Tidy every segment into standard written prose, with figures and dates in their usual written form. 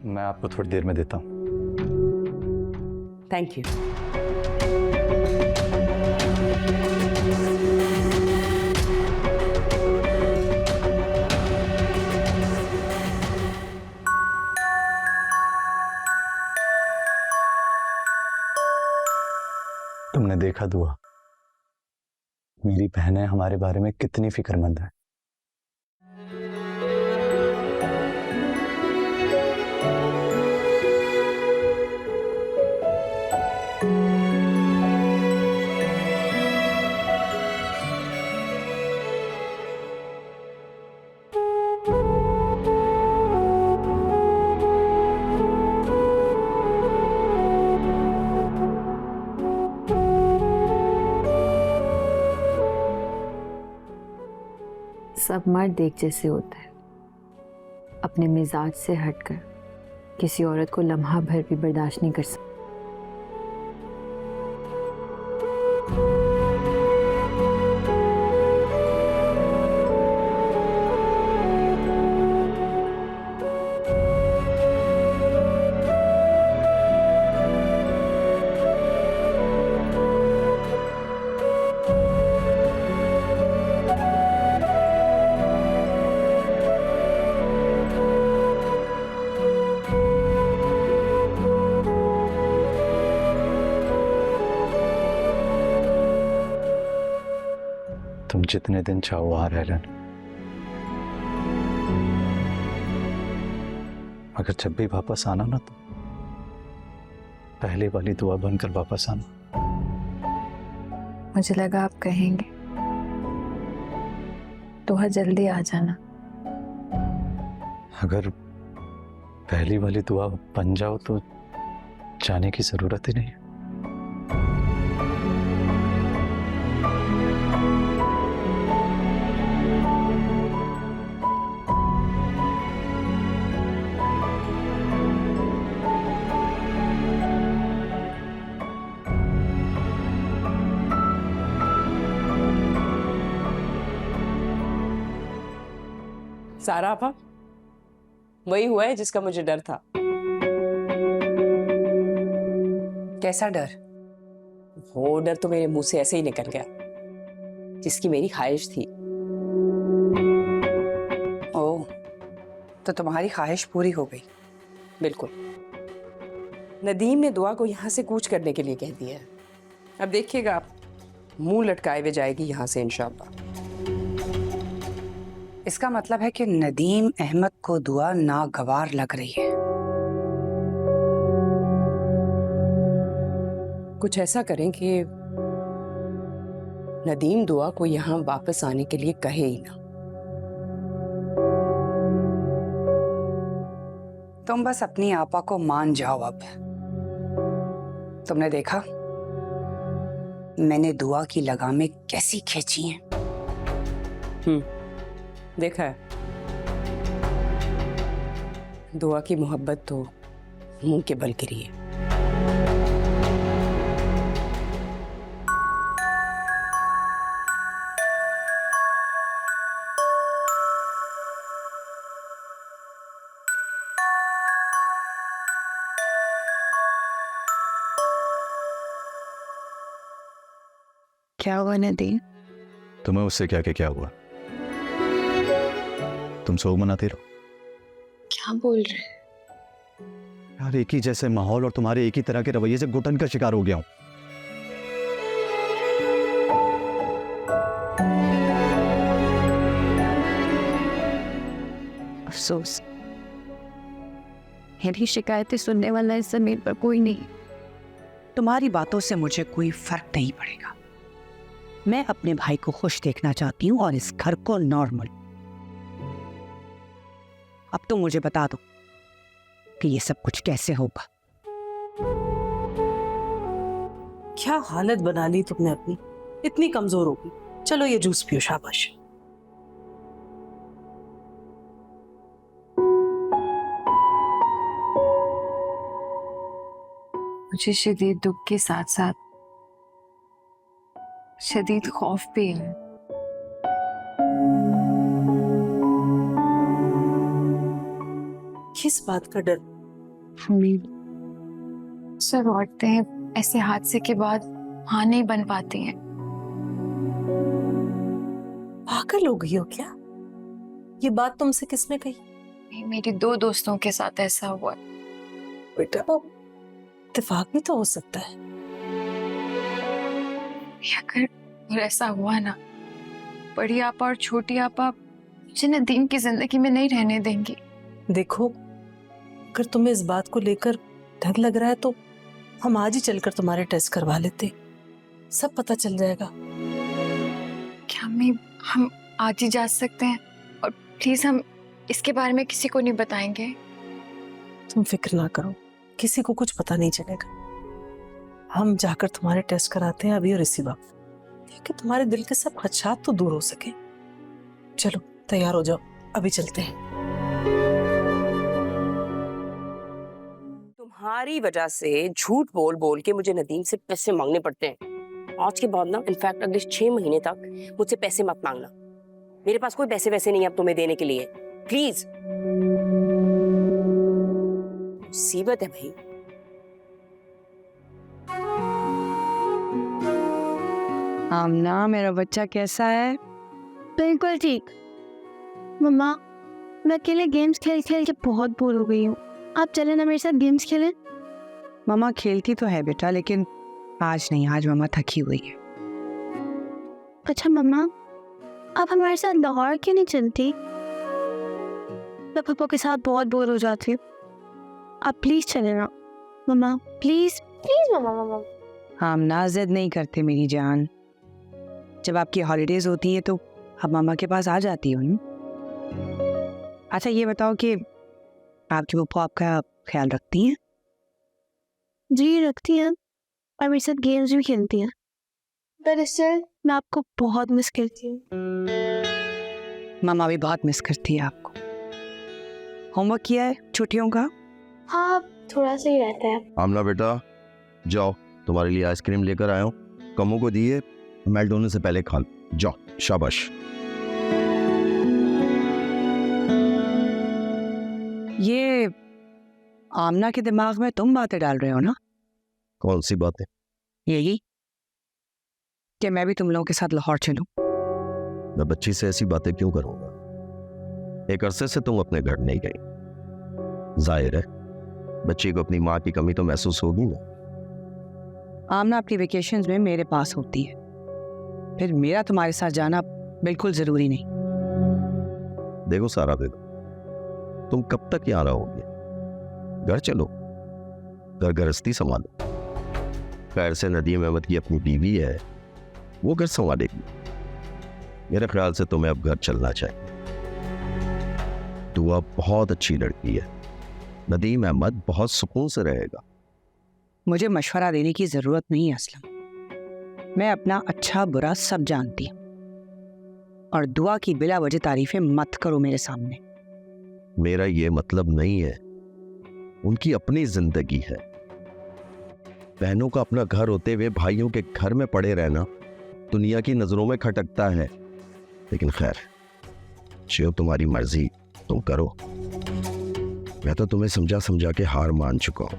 मैं आपको थोड़ी देर में देता हूँ। Thank you. तुमने देखा दुआ, मेरी बहनें हमारे बारे में कितनी फिक्रमंद है। सब मर्द एक जैसे होते हैं, अपने मिजाज से हटकर किसी औरत को लम्हा भर भी बर्दाश्त नहीं कर सकते। तुम जितने दिन चाहो वहां रह लेना, मगर जब भी वापस आना ना, तो पहले वाली दुआ बनकर वापस आना। मुझे लगा आप कहेंगे तो जल्दी आ जाना। अगर पहली वाली दुआ बन जाओ तो जाने की जरूरत ही नहीं। सारा आपा, वही हुआ है जिसका मुझे डर था। कैसा डर? वो डर तो मेरे मुंह से ऐसे ही निकल गया, जिसकी मेरी ख्वाहिश थी। ओह, तो तुम्हारी ख्वाहिश पूरी हो गई? बिल्कुल। नदीम ने दुआ को यहाँ से कूच करने के लिए कह दिया है। अब देखिएगा आप, मुंह लटकाए हुए जाएगी यहाँ से इंशाअल्लाह। इसका मतलब है कि नदीम अहमद को दुआ नागवार लग रही है। कुछ ऐसा करें कि नदीम दुआ को यहाँ वापस आने के लिए कहे ही ना। तुम बस अपनी आपा को मान जाओ। अब तुमने देखा मैंने दुआ की लगामें कैसी खींची हैं। देखा है, दुआ की मोहब्बत तो मुंह के बल गिरी है। क्या हुआ नदीम? तुम्हें उससे क्या हुआ? तुम सो मनाते रहो। क्या बोल रहे? यार, एक ही जैसे माहौल और तुम्हारे एक ही तरह के रवैये से घुटन का शिकार हो गया हूं। अफसोस, मेरी शिकायतें सुनने वाला इस जमीन पर कोई नहीं। तुम्हारी बातों से मुझे कोई फर्क नहीं पड़ेगा। मैं अपने भाई को खुश देखना चाहती हूँ और इस घर को नॉर्मल। अब तुम मुझे बता दो कि ये सब कुछ कैसे होगा। क्या हालत बना ली तुमने अपनी, इतनी कमजोर होगी। चलो ये जूस पियो, शाबाश। मुझे शदीद दुख के साथ साथ शदीद खौफ भी है। किस बात का डर? सर औरतें ऐसे हादसे के बाद मां नहीं बन पाती हैं। पागल हो गई हो क्या? ये बात तुमसे किसने कही? मेरी 2 दोस्तों के साथ ऐसा हुआ है। बेटा इत्तेफाक भी तो हो सकता है। अगर ऐसा हुआ ना, बड़ी आपा और छोटी आपा मुझे नदीम की जिंदगी में नहीं रहने देंगी। देखो, अगर तुम्हें इस बात को लेकर डर लग रहा है तो हम आज ही चलकर तुम्हारे टेस्ट करवा लेते, सब पता चल जाएगा। क्या अम्मी, हम आज ही जा सकते हैं? और प्लीज हम इसके बारे में किसी को नहीं बताएंगे। तुम फिक्र ना करो, किसी को कुछ पता नहीं चलेगा। हम जाकर तुम्हारे टेस्ट कराते हैं अभी और इसी वक्त, ताकि तुम्हारे दिल के सब खदशात तो दूर हो सके। चलो तैयार हो जाओ, अभी चलते हैं। तुम्हारी वजह से झूठ बोल बोल के मुझे नदीम से पैसे मांगने पड़ते हैं। आज के बाद ना, इनफैक्ट अगले 6 महीने तक मुझसे पैसे मत मांगना। मेरे पास कोई पैसे वैसे नहीं है अब तुम्हें देने के लिए, प्लीज। मुसीबत है भाई। आमना, मेरा बच्चा कैसा है? बिल्कुल ठीक। मम्मा, मैं अकेले गेम्स खेल खेल के बहुत बोर हो गई हूँ। आप चलें ना मेरे साथ गेम्स खेलें। मम्मा खेलती तो है बेटा, लेकिन आज नहीं, आज मम्मा थकी हुई है। अच्छा मम्मा, आप हमारे साथ लाहौर क्यों नहीं चलती? मैं पापा के साथ बहुत बोर हो जाती हूँ। आप प्लीज चले ना मम्मा, प्लीज प्लीज मम्मा। मम्मा आमना, जिद नहीं करते मेरी जान। जब आपकी हॉलीडेज होती है तो आप मामा के पास आ जाती हो ना। अच्छा ये बताओ कि आपकी बुप्पो आपका ख्याल रखती हैं? जी रखती हैं, और मेरे साथ गेम्स भी खेलती हैं। दरअसल मैं आपको बहुत मिस करती हूँ। मामा भी बहुत मिस करती है आपको। होमवर्क किया है छुट्टियों का? हाँ, थोड़ा सा ही रहता है। आमना बेटा, जाओ, तुम्हारे लिए आइसक्रीम लेकर आया हूँ। कमों को दिए, मैकडोनल्ड से पहले खा लो। जाओ, शाबाश। ये आमना के दिमाग में तुम बातें डाल रहे हो ना? कौन सी बातें? यही कि मैं भी तुम लोगों के साथ लाहौर चलूं। मैं बच्ची से ऐसी बातें क्यों करूंगा? एक अरसे से तुम अपने घर नहीं गई। जाहिर है बच्ची को अपनी माँ की कमी तो महसूस होगी ना। आमना अपनी वेकेशंस में मेरे पास होती है, फिर मेरा तुम्हारे साथ जाना बिल्कुल जरूरी नहीं। देखो सारा बेगम, तुम कब तक यहाँ रहोगे? घर चलो, घर गृहस्थी संभालो। खैर से नदीम अहमद की अपनी बीवी है, वो घर संभालेगी। मेरे ख्याल से तुम्हें अब घर चलना चाहिए। दुआ बहुत अच्छी लड़की है, नदीम अहमद बहुत सुकून से रहेगा। मुझे मशवरा देने की जरूरत नहीं है असलम, मैं अपना अच्छा बुरा सब जानती हूँ। और दुआ की बिला वजह तारीफें मत करो मेरे सामने। मेरा ये मतलब नहीं है, उनकी अपनी जिंदगी है। बहनों का अपना घर होते हुए भाइयों के घर में पड़े रहना दुनिया की नजरों में खटकता है। लेकिन खैर, जो तुम्हारी मर्जी तुम करो। मैं तो तुम्हें समझा समझा के हार मान चुका हूं।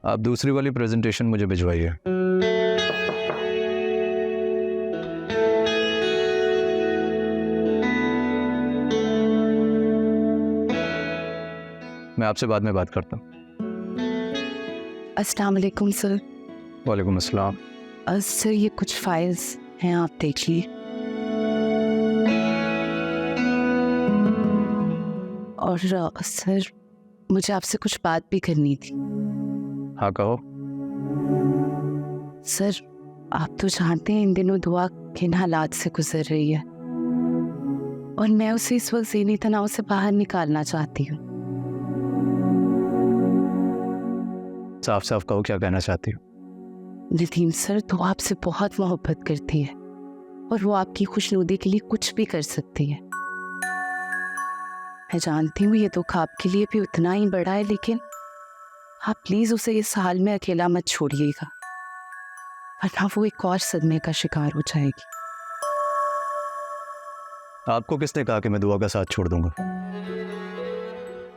आप दूसरी वाली प्रेजेंटेशन मुझे भिजवाइए। मैं आपसे बाद में बात करता हूँ। अस्सलाम वालेकुम सर। वालेकुम अस्सलाम। सर ये कुछ फाइल्स हैं, आप देख लिए। और सर मुझे आपसे कुछ बात भी करनी थी। हाँ कहो। सर आप तो जानते हैं इन दिनों दुआ किन हालात से गुजर रही है, और मैं उसे इस वक्त ज़हनी तनाव से बाहर निकालना चाहती हूँ। साफ साफ कहो क्या कहना चाहती हो। नदीम सर तो आपसे बहुत मोहब्बत करती है, और वो आपकी खुशनुदी के लिए कुछ भी कर सकती है। मैं जानती हूँ ये दुख आपके लिए भी उतना ही बड़ा है, लेकिन आप प्लीज उसे इस हाल में अकेला मत छोड़िएगा, वरना वो एक और सदमे का शिकार हो जाएगी। आपको किसने कहा कि मैं दुआ का साथ छोड़ दूंगा?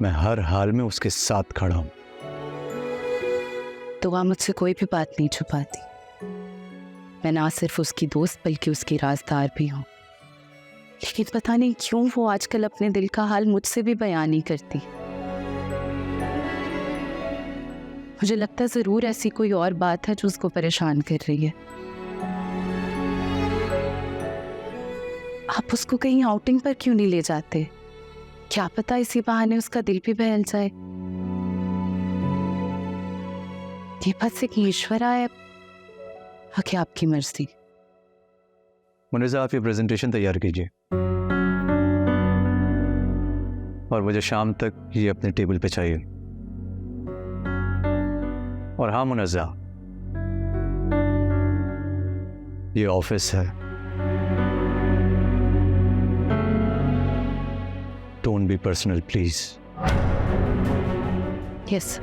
मैं हर हाल में उसके साथ खड़ा हूं। दुआ मुझसे कोई भी बात नहीं छुपाती। मैं ना सिर्फ उसकी दोस्त बल्कि उसकी राजदार भी हूँ। लेकिन पता नहीं क्यों वो आजकल अपने दिल का हाल मुझसे भी बयान नहीं करती। मुझे लगता है जरूर ऐसी कोई और बात है जो उसको परेशान कर रही है। आप उसको कहीं आउटिंग पर क्यों नहीं ले जाते? क्या पता इसी बहाने उसका दिल भी बहल जाए। ये बस एक ईश्वरा है, आगे आपकी मर्जी। मुनीज़ा, आप ये प्रेजेंटेशन तैयार कीजिए और मुझे शाम तक ये अपने टेबल पे चाहिए। और हाँ मुनीज़ा, ये ऑफिस है, don't be personal please. Yes.